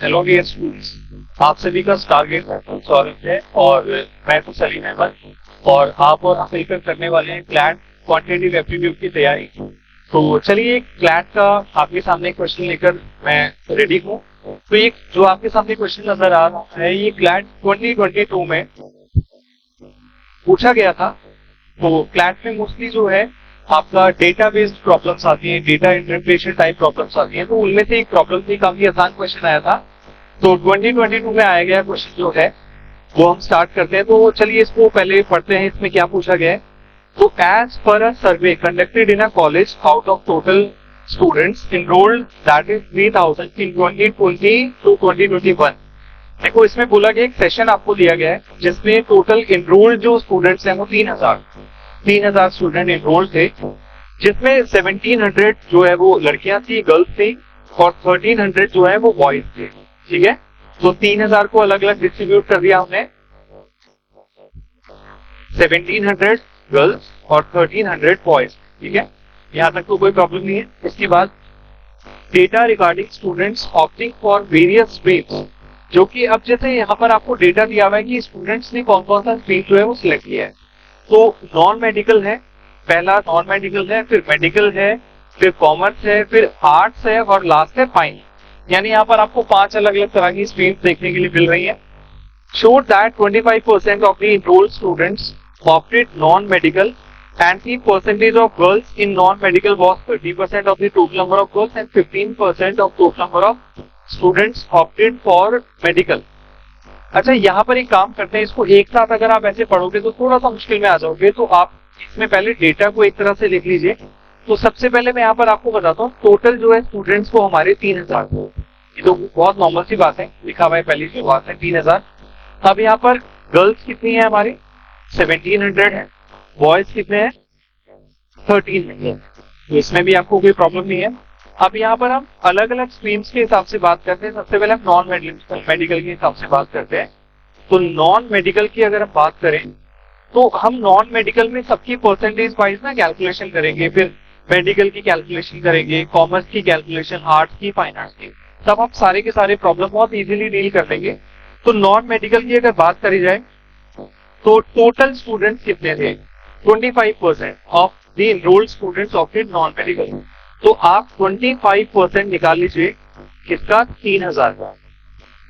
Hello dear students, आप सभी का स्वागत है। और मैं तो सलीम अहमद और आप और हम मिलकर करने वाले हैं क्लैट क्वांटिटेटिव एप्टीट्यूड की तैयारी। तो चलिए क्लैट का आपके सामने क्वेश्चन लेकर मैं रेडी हूँ। तो ये जो आपके सामने क्वेश्चन नजर आ रहा है ये क्लैट 2022 में पूछा गया था। तो क्लैट में मोस्टली जो है आपका डेटा बेस्ड प्रॉब्लम्स आती हैं, डेटा इंटरप्रिटेशन टाइप प्रॉब्लम्स आती हैं। तो उनमें से एक प्रॉब्लम थी, काफी आसान क्वेश्चन आया था। तो 2022 में आया गया क्वेश्चन जो है वो हम स्टार्ट करते हैं। तो चलिए इसको पहले पढ़ते हैं, इसमें क्या पूछा गया है। तो as per a survey conducted in a college out of total students enrolled that is 3000 in 2020 to 2021। देखो इसमें बोला गया एक सेशन आपको दिया गया है जिसमें टोटल एनरोल्ड जो स्टूडेंट्स हैं वो 3000 स्टूडेंट एनरोल्ड थे, जिसमें 1700 जो है वो लड़कियां थी, गर्ल्स थी, और 1300 जो है वो बॉयज थे। ठीक है, तो 3000 को अलग अलग डिस्ट्रीब्यूट कर दिया हमने, 1700 गर्ल्स और 1300 बॉयज। ठीक है, यहां तक तो कोई प्रॉब्लम नहीं है। इसके बाद data regarding students opting for various streams, जो कि अब जैसे यहाँ पर आपको डेटा दिया हुआ है कि स्टूडेंट्स ने कौन कौन सा स्ट्रीम जो है वो सिलेक्ट किया है। तो नॉन मेडिकल है, पहला नॉन मेडिकल है, फिर मेडिकल है, फिर कॉमर्स है, फिर आर्ट्स है और लास्ट है फाइन। यानी यहाँ पर आपको 5 अलग अलग तरह की स्ट्रीम्स देखने के लिए मिल रही है। Showed that 25% of the enrolled students opted non-medical and the percentage of girls in non-medical was 30% of the total number of girls and 15% of total number of students opted for medical। अच्छा, यहाँ पर एक काम करते हैं, इसको एक साथ अगर आप ऐसे पढ़ोगे तो थोड़ा सा मुश्किल में आ जाओगे। तो आप इसमें पहले डेटा को एक तरह से लिख लीजिए। तो सबसे पहले मैं यहाँ पर आपको बताता हूँ, टोटल जो है स्टूडेंट्स को हमारे 3000, ये तो बहुत नॉर्मल सी बात है, लिखा हुआ है पहली सी बात है 3000। अब यहाँ पर गर्ल्स कितनी है हमारी 1700 है, बॉयज कितने हैं 1300। तो इसमें भी आपको कोई प्रॉब्लम नहीं है। अब यहाँ पर हम अलग अलग स्ट्रीम्स के हिसाब से बात करते हैं। सबसे पहले हम नॉन मेडिकल के हिसाब से बात करते हैं। तो नॉन मेडिकल की अगर हम बात करें तो हम नॉन मेडिकल में सबकी परसेंटेज वाइज ना कैलकुलेशन करेंगे, फिर मेडिकल की कैलकुलेशन करेंगे, कॉमर्स की कैलकुलेशन, आर्ट्स की, फाइन आर्ट्स की, तब हम सारे के सारे प्रॉब्लम बहुत इजीली डील कर लेंगे। तो नॉन मेडिकल की अगर बात करी जाए तो टोटल स्टूडेंट्स कितने थे, 25% of the enrolled students opted non medical. तो आप 25% निकाल लीजिए, किसका 3000 का,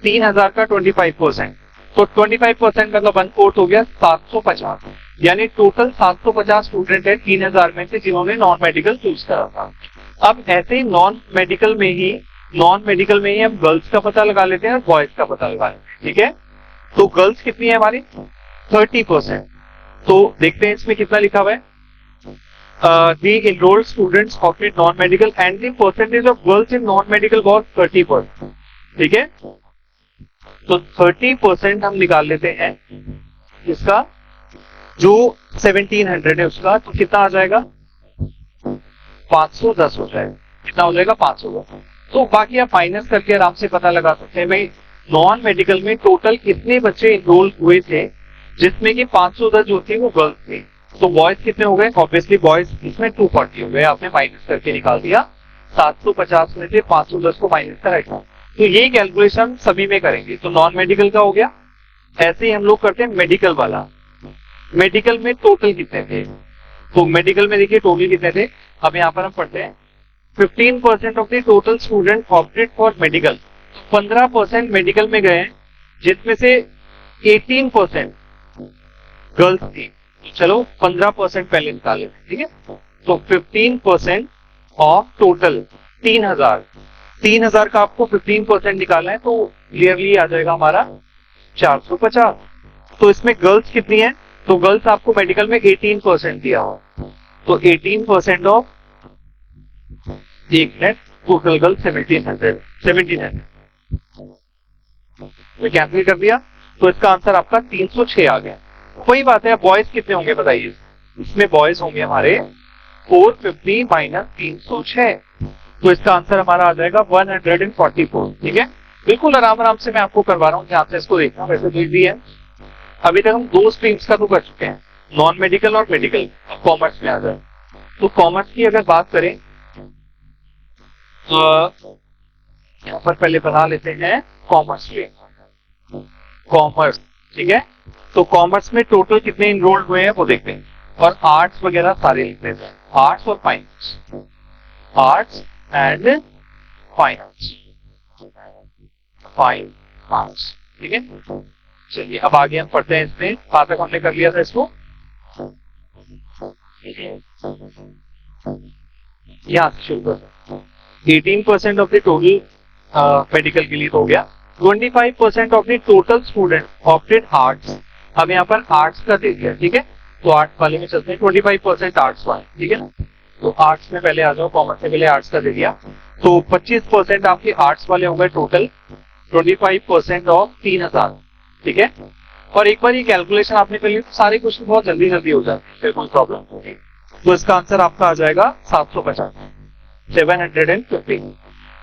3000 का 25%। तो 25% मतलब 1/4 हो गया 750। यानी टोटल 750 स्टूडेंट है 3000 में से जिन्होंने नॉन मेडिकल चूज करा था। अब ऐसे ही नॉन मेडिकल में ही हम गर्ल्स का पता लगा लेते हैं और बॉयज का पता लगा लेते हैं। ठीक है, तो गर्ल्स कितनी है हमारी 30%। तो देखते हैं इसमें कितना लिखा हुआ है, the enrolled students opted non-medical and the percentage of girls in non-medical was 30%। ठीक है, तो 30% हम निकाल लेते हैं इसका, जो 1700 है उसका, तो कितना आ जाएगा 510 हो जाएगा। कितना हो जाएगा 510। तो बाकी आप माइनस करके आराम से पता लगा सकते हैं भाई नॉन मेडिकल में टोटल कितने बच्चे इनरोल हुए थे, जिसमें कि 510 जो थे वो गर्ल्स थे। तो बॉयज कितने हो गए, ऑब्वियसली बॉयज इसमें 240 हो गए, आपने माइनस करके निकाल दिया। 750 में से 510 को माइनस करेगा। तो ये कैलकुलेशन सभी में करेंगे। तो नॉन मेडिकल का हो गया। ऐसे ही हम लोग करते हैं मेडिकल वाला। मेडिकल में टोटल कितने थे, तो मेडिकल में देखिए टोटल कितने थे। अब यहाँ पर हम पढ़ते हैं 15% of the total student opted for medical. 15% medical में गए, जिसमें से 18% गर्ल्स थी। चलो 15% पहले निकाले, ठीक है। तो 15% ऑफ टोटल 3000 का आपको 15% निकालना है, तो क्लियरली आ जाएगा हमारा 450। तो इसमें गर्ल्स कितनी है, तो गर्ल्स आपको मेडिकल में 18% दिया हो, तो 18% ऑफ एक मिनट टोटल गर्ल्स 1700 तो कैंसिल कर दिया। तो इसका आंसर आपका 306 आ गया। वही बात है, बॉयज कितने होंगे बताइए। इसमें बॉयज होंगे हमारे 450 माइनस 306, तो इसका आंसर हमारा आ जाएगा 144। ठीक है, बिल्कुल आराम से मैं आपको करवा रहा हूँ, ध्यान से इसको देखना। वैसे तो इजी है। अभी तक हम 2 स्ट्रीम्स का तो कर चुके हैं, नॉन मेडिकल और मेडिकल। कॉमर्स में आ जाए तो कॉमर्स की अगर बात करें यहाँ पर पहले बना लेते हैं कॉमर्स स्ट्रीम, कॉमर्स, ठीक है। तो कॉमर्स में टोटल कितने इनरोल्ड हुए हैं वो देखते हैं, और आर्ट्स वगैरह सारे लिख देते हैं, आर्ट्स और finance, arts and finance, finance, ठीक है। चलिए अब आगे हम पढ़ते हैं, इसमें कहाँ तक हमने कर लिया था इसको, यहाँ से शुरू करते 18% ऑफ द टोटल मेडिकल के लिए तो हो गया। 25% of the total student opted arts, अब यहाँ पर आर्ट्स का दे दिया, ठीक है। तो आर्ट्स वाले में चलते हैं, 25% आर्ट्स वाले, ठीक है ना। तो आर्ट्स में पहले आ जाओ, कॉमर्स में पहले आर्ट्स का दे दिया, तो 25% आपके आर्ट्स वाले हो गए टोटल, 25% ऑफ 3000, ठीक है। और एक बार ये कैलकुलेशन आपने कर ली तो सारे क्वेश्चन बहुत जल्दी जल्दी हो जाते हैं, फिर कोई प्रॉब्लम नहीं। तो इसका आंसर आपका आ जाएगा 750, 750।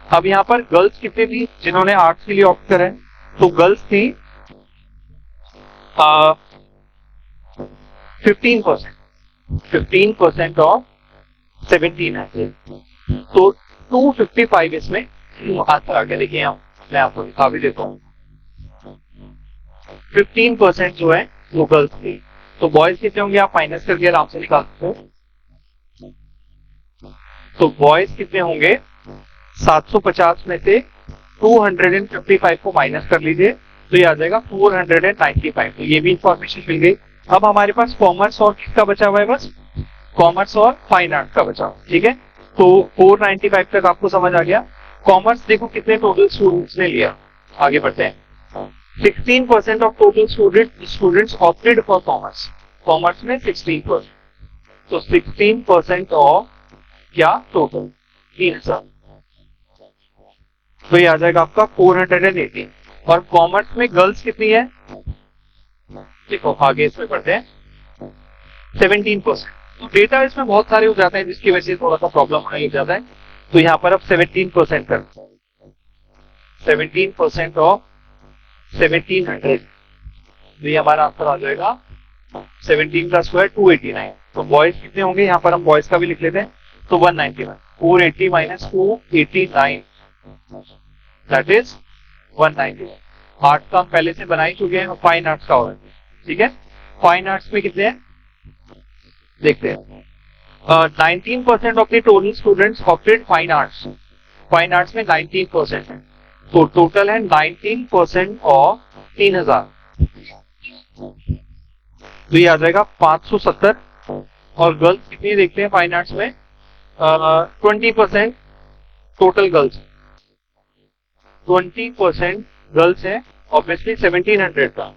अब यहाँ पर गर्ल्स कितनी थी जिन्होंने आर्ट्स के लिए ऑप्ट करा है, तो गर्ल्स थी 15% ऑफ 1700, तो 255 इसमें आंसर आ गया। देखिए यहाँ मैं आपको दिखा भी देता हूँ, 15% जो है वो गर्ल्स थी, तो बॉयज कितने होंगे आप माइनस करके आराम से निकाल सकते हो। तो बॉयज कितने होंगे, 750 में से 255 को माइनस कर लीजिए, तो ये आ जाएगा 495। तो ये भी इंफॉर्मेशन मिल गई। अब हमारे पास कॉमर्स और किसका बचा हुआ है, बस कॉमर्स और फाइन आर्ट का बचा हुआ, ठीक है। तो 495 तक आपको समझ आ गया। कॉमर्स देखो कितने टोटल स्टूडेंट्स ने लिया, आगे बढ़ते हैं। 16% of total students opted for commerce, commerce में 16%, तो 16% ऑफ क्या टोटल 3000, तो ये आ जाएगा आपका 480। और कॉमर्स में गर्ल्स कितनी है, देखो आगे इसमें पढ़ते हैं, 17%। तो डेटा इसमें बहुत सारे हो जाते हैं जिसकी वजह से थोड़ा सा प्रॉब्लम होने लग जाता है। तो यहाँ पर अब 17% कर, 17% ऑफ 1700, तो ये हमारा आंसर आ जाएगा 17 का स्क्वायर 289। तो बॉयज कितने होंगे, यहाँ पर हम बॉयज का भी लिख लेते हैं, तो 191, 480 माइनस 289, दैट इज 191। आर्ट्स का हम पहले से बना ही चुके हैं, फाइन आर्ट्स का होगा, ठीक है। फाइन आर्ट्स में कितने हैं देखते हैं, 19% of the total students opted fine arts, fine arts में 19% है, तो टोटल है 19% ऑफ 3000, तो ये आ जाएगा 570। और गर्ल्स कितनी देखते हैं फाइन आर्ट्स में, 20% टोटल गर्ल्स, 20% गर्ल्स है, ऑब्वियसली 1700 का,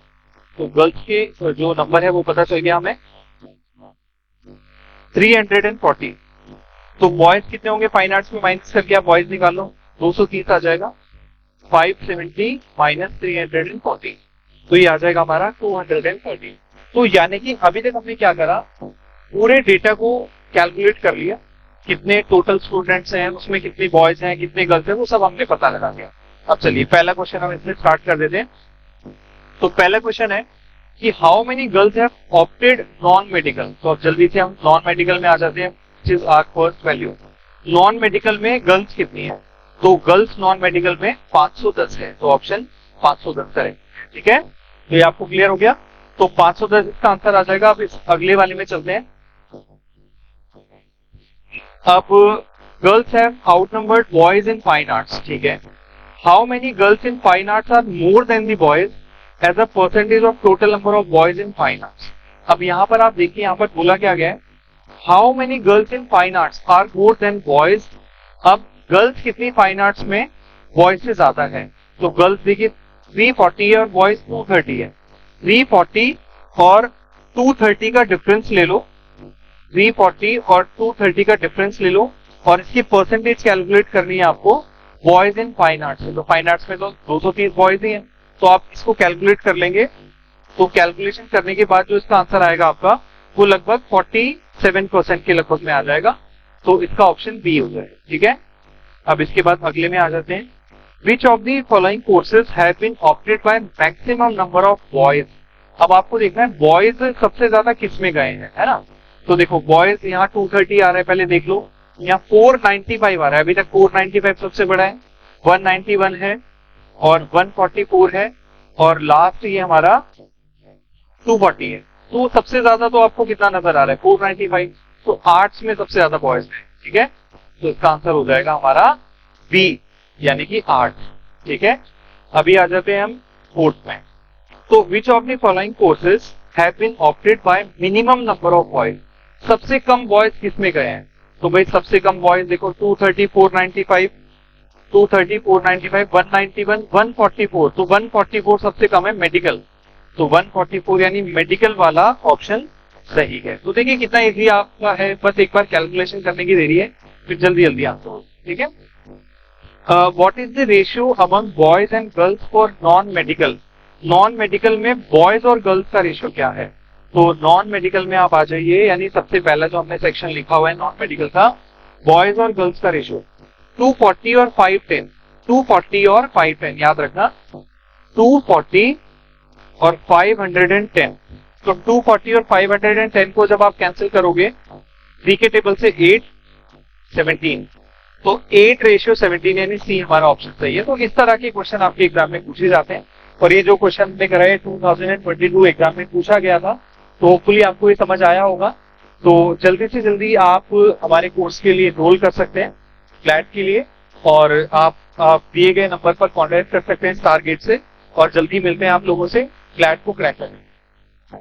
तो गर्ल्स के जो नंबर है वो पता चल गया हमें 340। तो बॉयज कितने होंगे फाइन आर्ट्स में, माइनस करके आप बॉयज निकाल लो, 230 आ जाएगा, 570 माइनस 340, तो ये आ जाएगा हमारा 230। तो यानी कि अभी तक हमने क्या करा, पूरे डेटा को कैलकुलेट कर लिया, कितने टोटल स्टूडेंट्स हैं, उसमें कितने बॉयज हैं कितने गर्ल्स हैं, वो सब हमने पता लगा दिया। अब चलिए पहला क्वेश्चन हम इसमें स्टार्ट कर देते हैं। तो पहला क्वेश्चन है कि how many girls have opted non medical, तो अब जल्दी से हम नॉन मेडिकल में आ जाते हैं, which is our first value. Non medical में गर्ल्स कितनी है, तो गर्ल्स नॉन मेडिकल में 510 है, तो ऑप्शन 510 करें, ठीक है। तो ये आपको क्लियर हो गया, तो 510 इसका आंसर आ जाएगा। अब इस अगले वाले में चलते हैं। अब girls have outnumbered boys in fine arts, ठीक है। How many girls in fine arts are more than the boys as a percentage of total number of boys in fine arts. अब यहाँ पर आप देखिए, यहाँ पर बोला क्या गया है, how many girls in fine arts are more than boys. अब गर्ल्स कितनी फाइन आर्ट्स में बॉयज से ज्यादा है, तो गर्ल्स देखिए 340 है और बॉयज 230 है। 340 और 230 का डिफरेंस ले लो, 340 और 230 का डिफरेंस ले लो, और इसकी परसेंटेज कैलकुलेट करनी है आपको बॉयज इन फाइन आर्ट्स। तो फाइन आर्ट्स में तो 230 बॉयज ही हैं, तो आप इसको कैलकुलेट कर लेंगे। तो कैलकुलेशन करने के बाद जो इसका आंसर आएगा आपका, वो लगभग 47% के लगभग में आ जाएगा, तो इसका ऑप्शन बी हो जाएगा, ठीक है। अब इसके बाद अगले में आ जाते हैं। Which of the following courses have been opted by maximum number of boys? अब आपको देखना है बॉयज सबसे ज्यादा किस में गए हैं, है ना। तो देखो बॉयज यहाँ 230 आ रहा है, पहले देख लो, यहाँ 495 आ रहा है, अभी तक 495 सबसे बड़ा है। 191 है और 144 है और लास्ट ये हमारा 240 है। तो सबसे ज्यादा तो आपको कितना नजर आ रहा है? 495। तो आर्ट्स में सबसे ज्यादा बॉयज है, ठीक है। तो इसका आंसर हो जाएगा हमारा बी, यानी कि आर्ट्स, ठीक है। अभी आ जाते हैं हम फोर्थ में। तो which of the following courses have been opted by minimum number of boys? सबसे कम बॉयज किसमें गए हैं? तो भाई सबसे कम बॉयज देखो 230, 495, 230, 495, 191, 144। तो 144 सबसे कम है मेडिकल। तो 144 यानी मेडिकल वाला ऑप्शन सही है। तो देखिए कितना इजी आपका है, बस एक बार कैलकुलेशन करने की देरी है, फिर जल्दी जल्दी आंसर हो, ठीक है। What is the ratio among boys and girls for non medical? Non medical में बॉयज और गर्ल्स का रेशियो क्या है? तो नॉन मेडिकल में आप आ जाइए, यानी सबसे पहला जो हमने सेक्शन लिखा हुआ है नॉन मेडिकल का, बॉयज और गर्ल्स का रेशियो 240 और 510, 240 और 510 याद रखना, 240 और 510। तो 240 और 510 को जब आप कैंसिल करोगे सी के टेबल से 8, 17, तो 8:17 यानी सी हमारा ऑप्शन सही है। तो इस तरह के क्वेश्चन आपके एग्जाम में पूछे जाते हैं और ये जो क्वेश्चन हमने कराए 2022 एग्जाम में पूछा गया था, तो होपफुली आपको ये समझ आया होगा। तो जल्दी से जल्दी आप हमारे कोर्स के लिए एनरोल कर सकते हैं क्लैट के लिए, और आप दिए गए नंबर पर कॉन्टेक्ट कर सकते हैं स्टार गेट से, और जल्दी मिलते हैं आप लोगों से क्लैट को क्रैक करने।